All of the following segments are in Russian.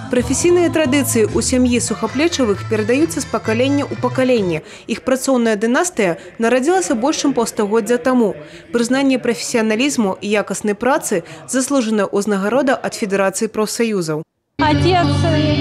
Прафесійныя традыцыі ў сям'і Сухаплечавых перадаюцца з пакалення ў пакаленне. Іх працоўная дынастыя нарадзілася больш чым паўстагоддзя таму. Прызнанне прафесіяналізму і якаснай працы заслужаная ўзнагарода ад Федэрацыі профсоюзаў. Отец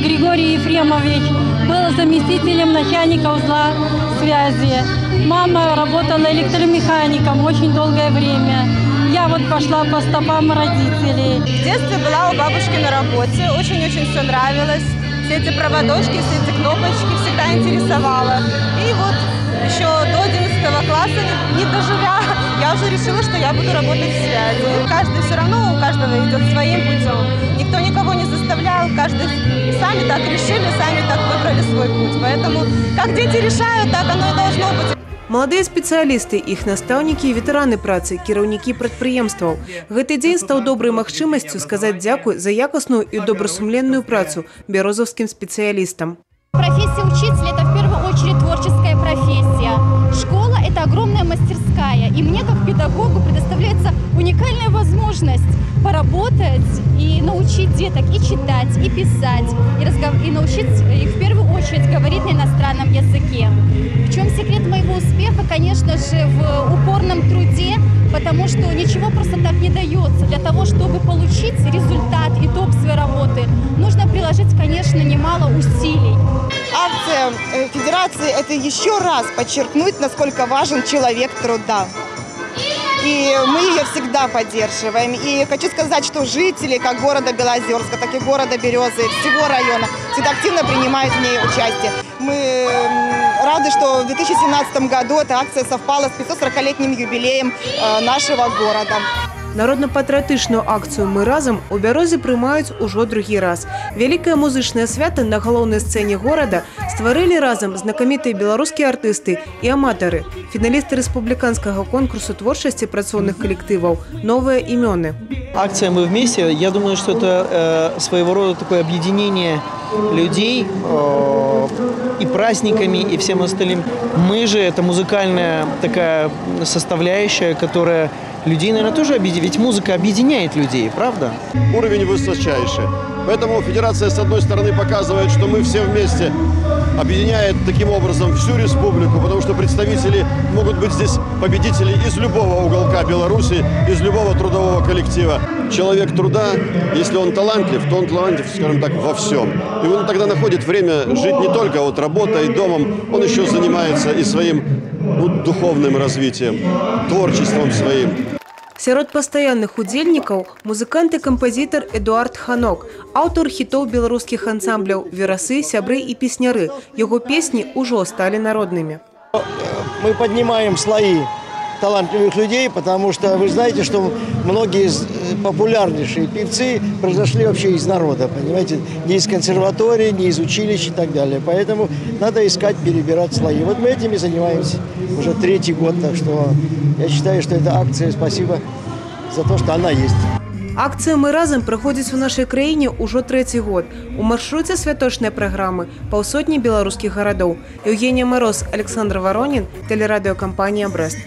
Григорий Ефремович был заместителем начальника узла связи. Мама работала электромехаником очень долгое время. Я вот пошла по стопам родителей. В детстве была у бабушки на работе, очень-очень все нравилось. Все эти проводочки, все эти кнопочки всегда интересовало. И вот еще до 11 класса, не доживя, я уже решила, что я буду работать в связи. Каждый все равно, у каждого идет своим путем. Никто никого не заставлял, каждый сами так решили, сами так выбрали свой путь. Поэтому как дети решают, так оно и должно быть. Маладыя спецыялісты, іх настаўнікі і ветэраны працы, кіраўнікі прадпрыемстваў. Гэты дзень стаў добрай магчымасцю сказаць дзякуй за якасную і добрасумленную працу бярозаўскім спецыялістам. Профессия учителя – это в первую очередь творческая профессия. Школа – это огромная мастерская. И мне, как педагогу, предоставляется уникальная возможность поработать и научить деток и читать, и писать, и научить их в первую очередь говорить на иностранном языке. В чем секрет моего успеха? Конечно же, в упорном труде, потому что ничего просто так не дается. Для того, чтобы получить результат, итог своей работы, нужно приложить, конечно, немало усилий. Акция Федерации – это еще раз подчеркнуть, насколько важен человек труда. И мы ее всегда поддерживаем. И хочу сказать, что жители как города Белозерска, так и города Березы, всего района всегда активно принимают в ней участие. Мы рады, что в 2017 году эта акция совпала с 540-летним юбилеем нашего города. Народна-патрыятычную акцыю «Мы разам» у Бярозе прымаюць ужо другі раз. Вялікае музычнае свята на галоўнай сцэне горада стварылі разам знакамітыя беларускія артысты і аматары, фіналісты рэспубліканскага конкурсу творчасці працоўных калектываў «Новыя імёны». Акция «Мы вместе», я думаю, что это своего рода такое объединение людей и праздниками, и всем остальным. Мы же – это музыкальная такая составляющая, которая людей, наверное, тоже объединяет. Ведь музыка объединяет людей, правда? Уровень высочайший. Поэтому Федерация, с одной стороны, показывает, что мы все вместе, объединяет таким образом всю республику, потому что представители могут быть здесь победители из любого уголка Беларуси, из любого трудового коллектива. Человек труда, если он талантлив, то он талантлив, скажем так, во всем. И он тогда находит время жить не только вот работой, домом, он еще занимается и своим духовным развитием, творчеством своим. Сярод пастаянных удзельнікаў музыкант і кампазітар Эдуард Ханок, аўтар хітоў беларускіх ансамбляў «Верасы», «Сябры» и «Песняры». Его песни уже стали народными. Мы поднимаем слои талантливых людей, потому что вы знаете, что многие популярнейшие певцы произошли вообще из народа, понимаете, не из консерватории, не из училищ и так далее. Поэтому надо искать, перебирать слои. Вот мы этим и занимаемся уже 3-й год, так что я считаю, что эта акция, спасибо за то, что она есть. Акцыя «Мы разам» праходзіць у нашай краіне ўжо 3-й год. У маршруце святочнай праграмы паўсотні беларускіх гарадоў. Евгения Мороз, Александр Воронин, телерадиокомпания «Брест».